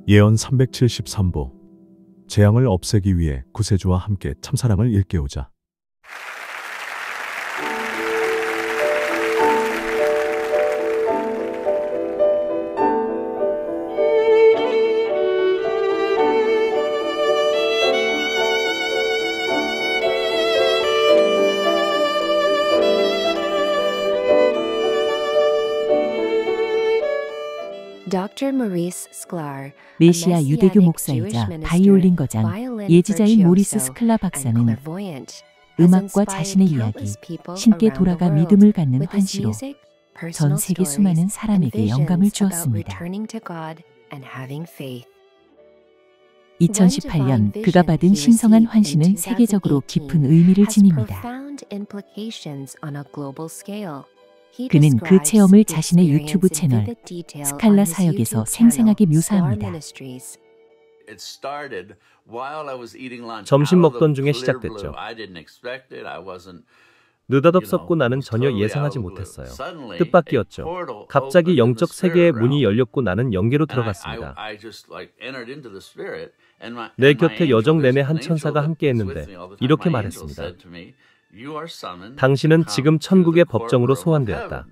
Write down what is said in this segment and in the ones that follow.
예언 373부 재앙을 없애기 위해 구세주와 함께 참사랑을 일깨우자. 메시아 유대교 목사이자 바이올린 거장 예지자인 모리스 스클라 박사는 음악과 자신의 이야기, 신께 돌아가 믿음을 갖는 환시로 전 세계 수많은 사람에게 영감을 주었습니다. 2018년 그가 받은 신성한 환시는 세계적으로 깊은 의미를 지닙니다. 그는 그 체험을 자신의 유튜브 채널 스칼라 사역에서 생생하게 묘사합니다. 점심 먹던 중에 시작됐죠. 느닷없었고 나는 전혀 예상하지 못했어요. 뜻밖이었죠. 갑자기 영적 세계의 문이 열렸고 나는 영계로 들어갔습니다. 내 곁에 여정 내내 한 천사가 함께했는데 이렇게 말했습니다. 당신은 지금 천국의 법정으로 소환되었다.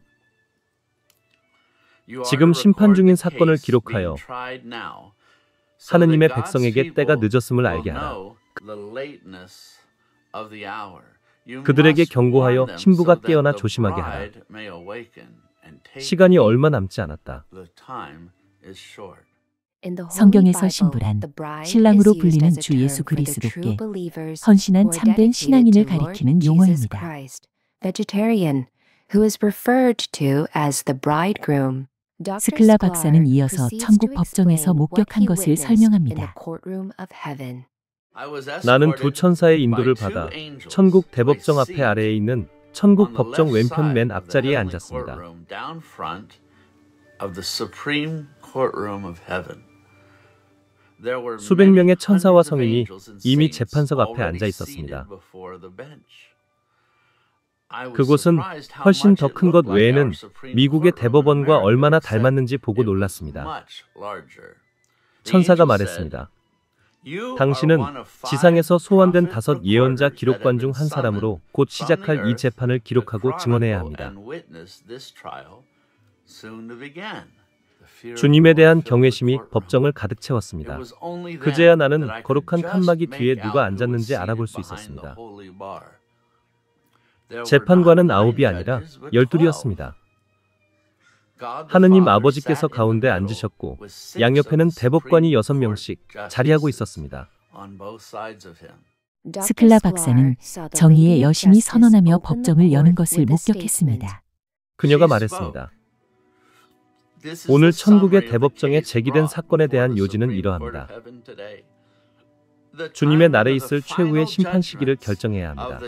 지금 심판 중인 사건을 기록하여 하느님의 백성에게 때가 늦었음을 알게 하라. 그들에게 경고하여 신부가 깨어나 조심하게 하라. 시간이 얼마 남지 않았다. 성경에서 신부란 신랑으로 불리는 주 예수 그리스도께 헌신한 참된 신앙인을 가리키는 용어입니다. 스클라 박사는 이어서 천국 법정에서 목격한 것을 설명합니다. 나는 두 천사의 인도를 받아 천국 대법정 앞에 아래에 있는 천국 법정 왼편 맨 앞자리에 앉았습니다. 수백 명의 천사와 성인이 이미 재판석 앞에 앉아 있었습니다. 그곳은 훨씬 더 큰 것 외에는 미국의 대법원과 얼마나 닮았는지 보고 놀랐습니다. 천사가 말했습니다. 당신은 지상에서 소환된 5 예언자 기록관 중 한 사람으로 곧 시작할 이 재판을 기록하고 증언해야 합니다. 주님에 대한 경외심이 법정을 가득 채웠습니다. 그제야 나는 거룩한 칸막이 뒤에 누가 앉았는지 알아볼 수 있었습니다. 재판관은 9이 아니라 12이었습니다. 하느님 아버지께서 가운데 앉으셨고 양옆에는 대법관이 6명씩 자리하고 있었습니다. 스클라 박사는 정의의 여신이 선언하며 법정을 여는 것을 목격했습니다. 그녀가 말했습니다. 오늘 천국의 대법정에 제기된 사건에 대한 요지는 이러합니다. 주님의 날에 있을 최후의 심판 시기를 결정해야 합니다.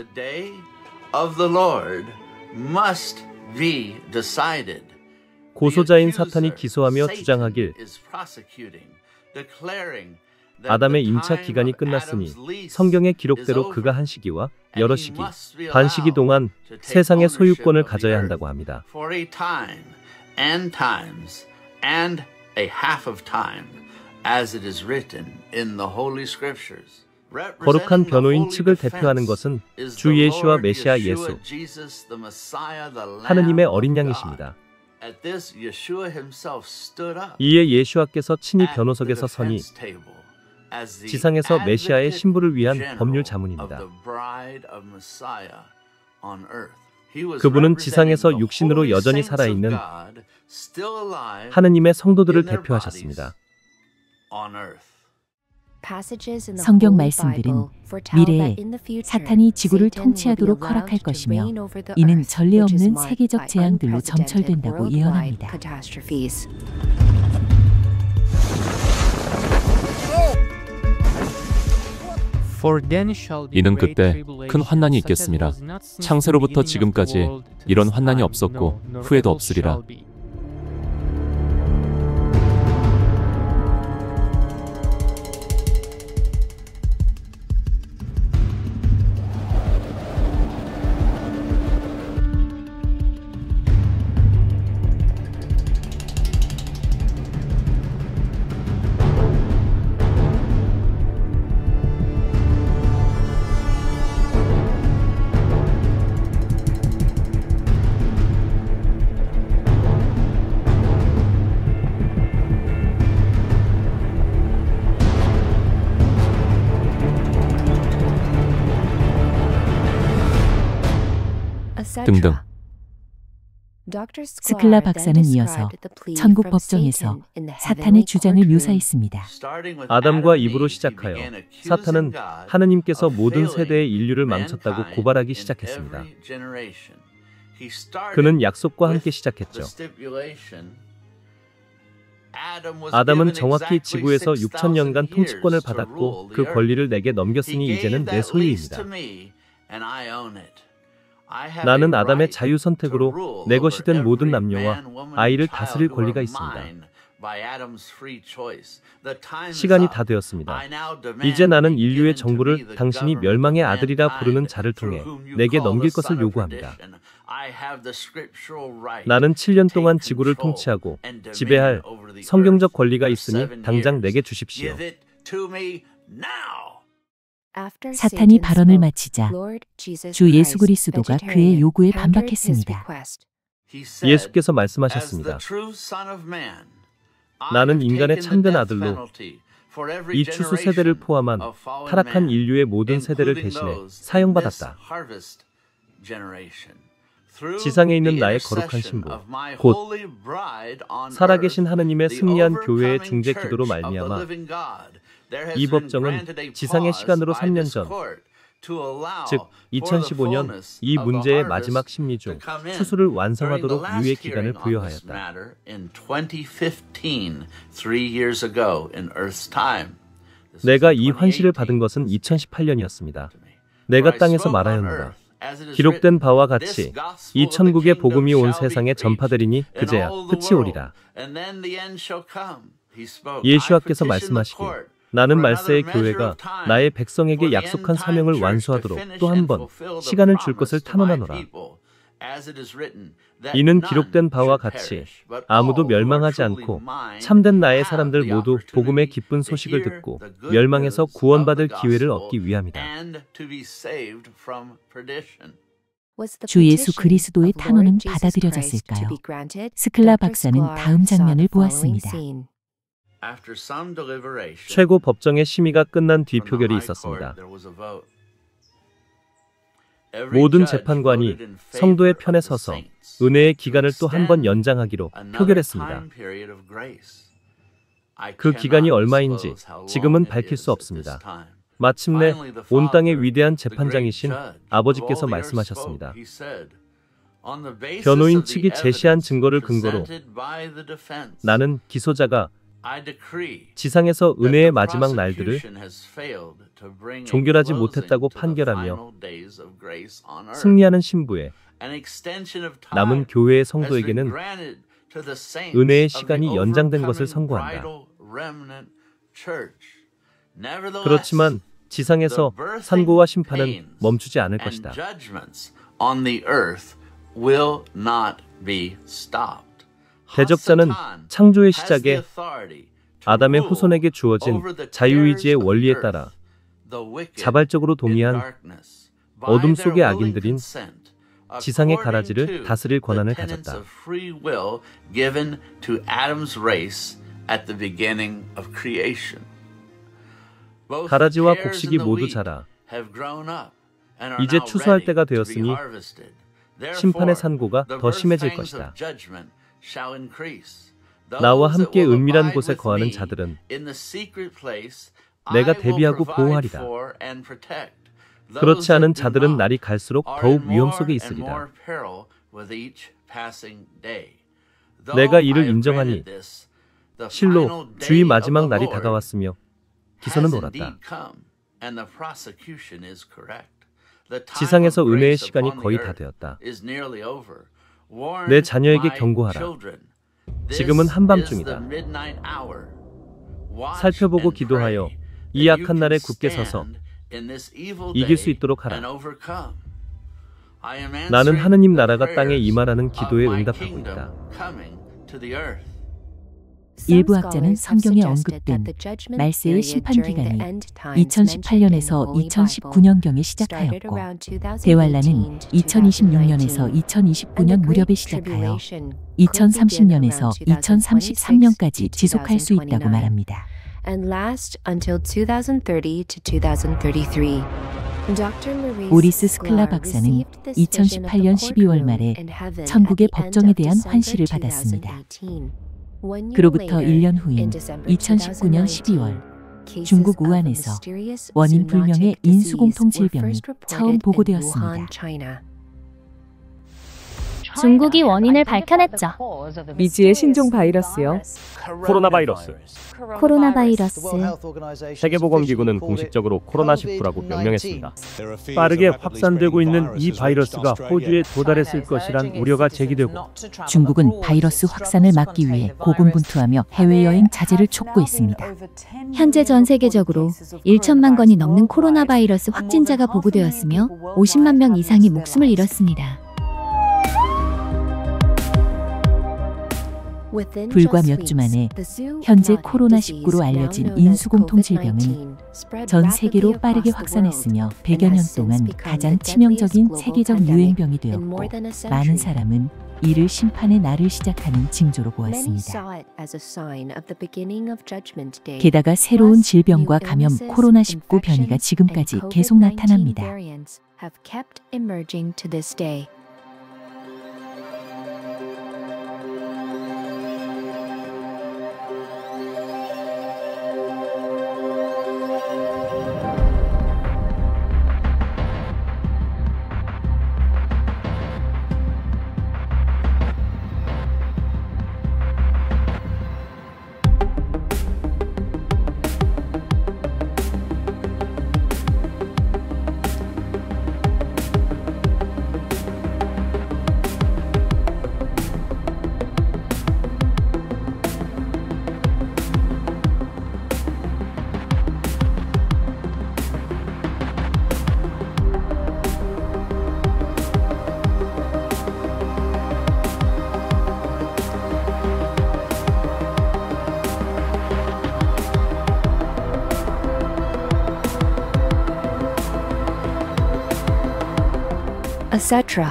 고소자인 사탄이 기소하며 주장하길 아담의 임차 기간이 끝났으니 성경의 기록대로 그가 한 시기와 여러 시기, 반 시기 동안 세상의 소유권을 가져야 한다고 합니다. And times and a half of time, as it is written in the Holy Scriptures. 거룩한 변호인 측을 대표하는 것은 주 예수와 메시아 예수, 하느님의 어린 양이십니다. 이에 예수와께서 친히 변호석에서 서니 지상에서 메시아의 신부를 위한 법률 자문입니다. 그분은 지상에서 육신으로 여전히 살아있는 하느님의 성도들을 대표하셨습니다. 성경 말씀들은 미래에 사탄이 지구를 통치하도록 허락할 것이며 이는 전례 없는 세계적 재앙들로 점철된다고 예언합니다. 이는 그때 큰 환난이 있겠습니다. 창세로부터 지금까지 이런 환난이 없었고 후에도 없으리라. 등등. 스클라 박사는 이어서 천국 법정에서 사탄의 주장을 묘사했습니다. 아담과 이브로 시작하여 사탄은 하느님께서 모든 세대의 인류를 망쳤다고 고발하기 시작했습니다. 그는 약속과 함께 시작했죠. 아담은 정확히 지구에서 6,000년간 통치권을 받았고 그 권리를 내게 넘겼으니 이제는 내 소유입니다. 나는 아담의 자유 선택으로 내 것이 된 모든 남녀와 아이를 다스릴 권리가 있습니다. 시간이 다 되었습니다. 이제 나는 인류의 정부를 당신이 멸망의 아들이라 부르는 자를 통해 내게 넘길 것을 요구합니다. 나는 7년 동안 지구를 통치하고 지배할 성경적 권리가 있으니 당장 내게 주십시오. 사탄이 발언을 마치자 주 예수 그리스도가 그의 요구에 반박했습니다. 예수께서 말씀하셨습니다. 나는 인간의 참된 아들로 이 추수 세대를 포함한 타락한 인류의 모든 세대를 대신해 사형받았다. 지상에 있는 나의 거룩한 신부, 곧 살아계신 하느님의 승리한 교회의 중재 기도로 말미암아 이 법정은 지상의 시간으로 3년 전, 즉 2015년 이 문제의 마지막 심리 중 추수를 완성하도록 유예 기간을 부여하였다. 내가 이 환시를 받은 것은 2018년이었습니다. 내가 땅에서 말하였노라. 기록된 바와 같이 이 천국의 복음이 온 세상에 전파되리니 그제야 끝이 오리라. 예수와께서 말씀하시길 나는 말세의 교회가 나의 백성에게 약속한 사명을 완수하도록 또 한 번 시간을 줄 것을 탄원하노라. 이는 기록된 바와 같이 아무도 멸망하지 않고 참된 나의 사람들 모두 복음의 기쁜 소식을 듣고 멸망에서 구원받을 기회를 얻기 위함이다. 주 예수 그리스도의 탄원은 받아들여졌을까요? 스클라 박사는 다음 장면을 보았습니다. 최고 법정의 심의가 끝난 뒤 표결이 있었습니다. 모든 재판관이 성도의 편에 서서 은혜의 기간을 또 한 번 연장하기로 표결했습니다. 그 기간이 얼마인지 지금은 밝힐 수 없습니다. 마침내 온 땅의 위대한 재판장이신 아버지께서 말씀하셨습니다. 변호인 측이 제시한 증거를 근거로 나는 기소자가 지상에서 은혜의 마지막 날들을 종결하지 못했다고 판결하며 승리하는 신부에 남은 교회의 성도에게는 은혜의 시간이 연장된 것을 선고한다. 그렇지만 지상에서 산고와 심판은 멈추지 않을 것이다. 대적자는 창조의 시작에 아담의 후손에게 주어진 자유의지의 원리에 따라 자발적으로 동의한 어둠 속의 악인들인 지상의 가라지를 다스릴 권한을 가졌다. 가라지와 곡식이 모두 자라 이제 추수할 때가 되었으니 심판의 산고가 더 심해질 것이다. 나와 함께 은밀한 곳에 거하는 자들은 내가 대비하고 보호하리라. 그렇지 않은 자들은 날이 갈수록 더욱 위험 속에 있으리라. 내가 이를 인정하니 실로 주의 마지막 날이 다가왔으며 기선은 옳았다. 지상에서 은혜의 시간이 거의 다 되었다. 내 자녀에게 경고하라. 지금은 한밤중이다. 살펴보고 기도하여 이 악한 날에 굳게 서서 이길 수 있도록 하라. 나는 하느님 나라가 땅에 임하라는 기도에 응답하고 있다. 일부 학자는 성경에 언급된 말세의 심판 기간이 2018년에서 2019년경에 시작하였고 대환란은 2026년에서 2029년 무렵에 시작하여 2030년에서 2033년까지 지속할 수 있다고 말합니다. and last until 2030 to 2033. 모리스 스클라 박사는 2018년 12월 말에 천국의 법정에 대한 환시를 받았습니다. 그로부터 1년 후인 2019년 12월 중국 우한에서 원인 불명의 인수공통 질병이 처음 보고되었습니다. 중국이 원인을 밝혀냈죠. 미지의 신종 바이러스요. 코로나 바이러스. 코로나 바이러스. 세계보건기구는 공식적으로 코로나19라고 명명했습니다. 빠르게 확산되고 있는 이 바이러스가 호주에 도달했을 것이란 우려가 제기되고 중국은 바이러스 확산을 막기 위해 고군분투하며 해외여행 자제를 촉구했습니다. 현재 전 세계적으로 1천만 건이 넘는 코로나 바이러스 확진자가 보고되었으며 50만 명 이상이 목숨을 잃었습니다. 불과 몇 주 만에 현재 코로나19로 알려진 인수공통 질병은 전 세계로 빠르게 확산했으며 100여 년 동안 가장 치명적인 세계적 유행병이 되었고 많은 사람은 이를 심판의 날을 시작하는 징조로 보았습니다. 게다가 새로운 질병과 감염 코로나19 변이가 지금까지 계속 나타납니다. etc.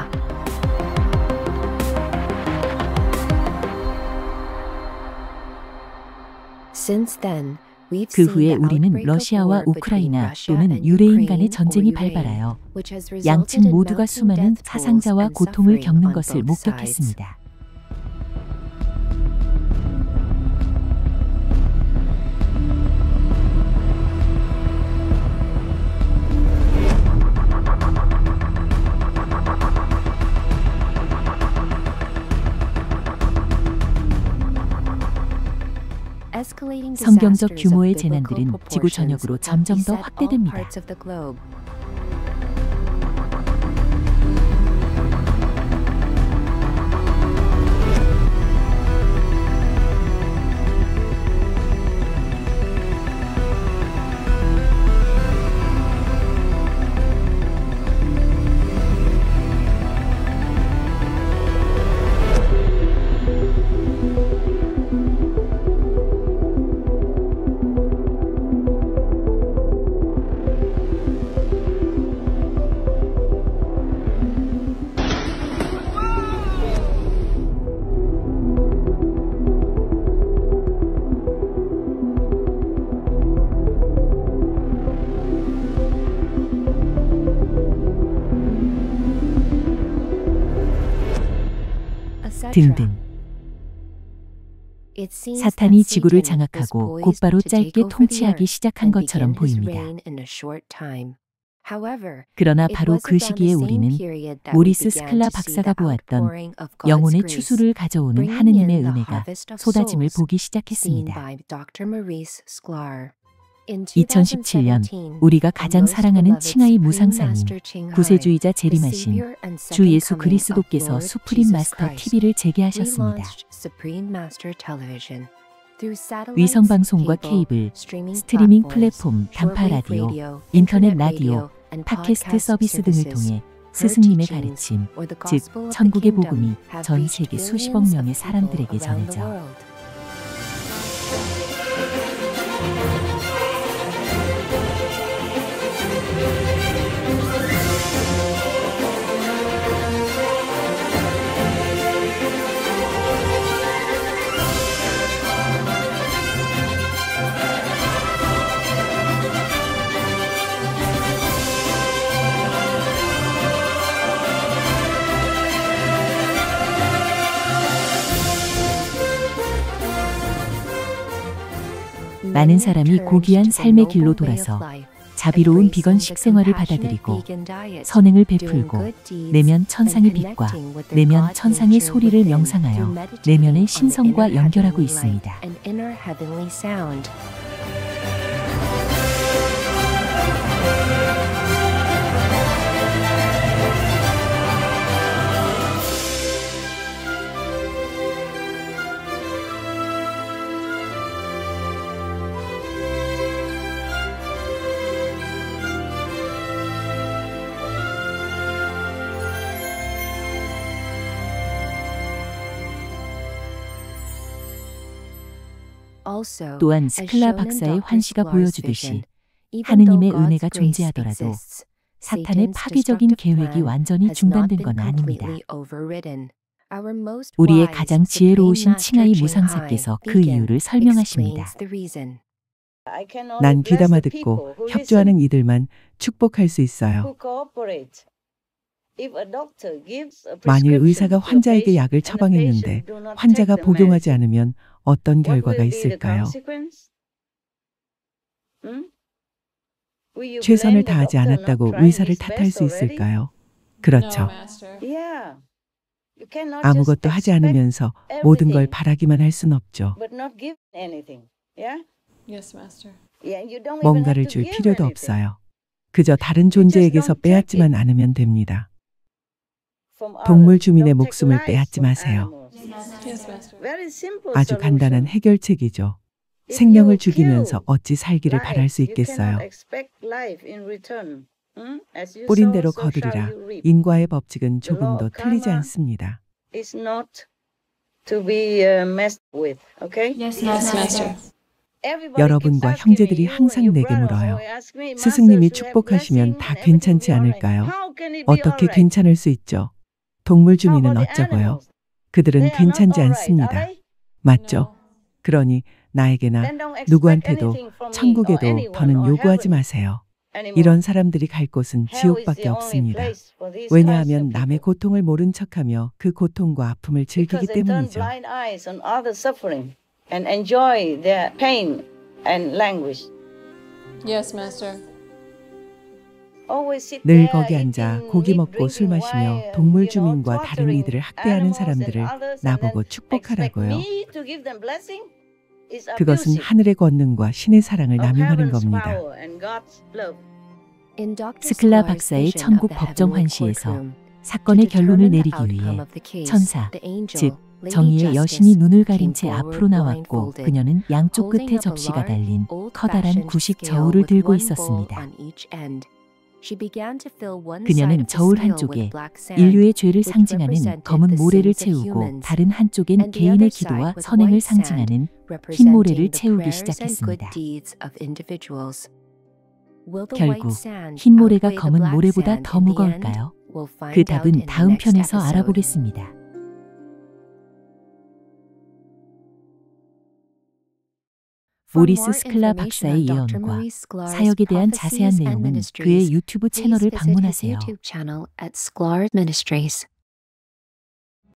그 후에 우리는 러시아와 우크라이나 또는 유대인 간의 전쟁이 발발하여 양측 모두가 수많은 사상자와 고통을 겪는 것을 목격했습니다. 성경적 규모의 재난들은 지구 전역으로 점점 더 확대됩니다. 등등. 사탄이 지구를 장악하고 곧바로 짧게 통치하기 시작한 것처럼 보입니다. 그러나 바로 그 시기에 우리는 모리스 스클라 박사가 보았던 영혼의 추수를 가져오는 하느님의 은혜가 쏟아짐을 보기 시작했습니다. 2017년 우리가 가장 사랑하는 칭하이 무상사님, 구세주의자 재림하신 주 예수 그리스도께서 수프림 마스터 TV를 재개하셨습니다. 위성방송과 케이블, 스트리밍 플랫폼, 단파 라디오, 인터넷 라디오, 팟캐스트 서비스 등을 통해 스승님의 가르침, 즉 천국의 복음이 전 세계 수십억 명의 사람들에게 전해져 많은 사람이 고귀한 삶의 길로 돌아서 자비로운 비건 식생활을 받아들이고 선행을 베풀고 내면 천상의 빛과 내면 천상의 소리를 명상하여 내면의 신성과 연결하고 있습니다. 또한 스클라 박사의 환시가 보여주듯이 하느님의 은혜가 존재하더라도 사탄의 파괴적인 계획이 완전히 중단된 건 아닙니다. 우리의 가장 지혜로우신 칭하이 무상사께서 그 이유를 설명하십니다. 난 귀담아 듣고 협조하는 이들만 축복할 수 있어요. 만일 의사가 환자에게 약을 처방했는데 환자가 복용하지 않으면 어떤 결과가 있을까요? 최선을 다하지 않았다고 의사를 탓할 수 있을까요? 그렇죠. 아무것도 하지 않으면서 모든 걸 바라기만 할 순 없죠. 뭔가를 줄 필요도 없어요. 그저 다른 존재에게서 빼앗지만 않으면 됩니다. 동물 주민의 목숨을 빼앗지 마세요. 아주 간단한 해결책이죠. 생명을 죽이면서 어찌 살기를 바랄 수 있겠어요? 뿌린 대로 거두리라. 인과의 법칙은 조금도 틀리지 않습니다. 여러분과 형제들이 항상 내게 물어요. 스승님이 축복하시면 다 괜찮지 않을까요? 어떻게 괜찮을 수 있죠? 동물 주민은 어쩌고요? 그들은 괜찮지 않습니다. 맞죠? 그러니 나에게나 누구한테도 천국에도 더는 요구하지 마세요. 이런 사람들이 갈 곳은 지옥밖에 없습니다. 왜냐하면 남의 고통을 모른 척하며 그 고통과 아픔을 즐기기 때문이죠. 늘 거기 앉아 고기 먹고 술 마시며 동물 주민과 다른 이들을 학대하는 사람들을 나보고 축복하라고요. 그것은 하늘의 권능과 신의 사랑을 남용하는 겁니다. 스클라 박사의 천국 법정 환시에서 사건의 결론을 내리기 위해 천사, 즉 정의의 여신이 눈을 가린 채 앞으로 나왔고 그녀는 양쪽 끝에 접시가 달린 커다란 구식 저울을 들고 있었습니다. 그녀는 저울 한쪽에 인류의 죄를 상징하는 검은 모래를 채우고 다른 한쪽엔 개인의 기도와 선행을 상징하는 흰 모래를 채우기 시작했습니다. 결국 흰 모래가 검은 모래보다 더 무거울까요? 그 답은 다음 편에서 알아보겠습니다. 모리스 스클라 박사의 예언과 사역에 대한 자세한 내용은 그의 유튜브 채널을 방문하세요.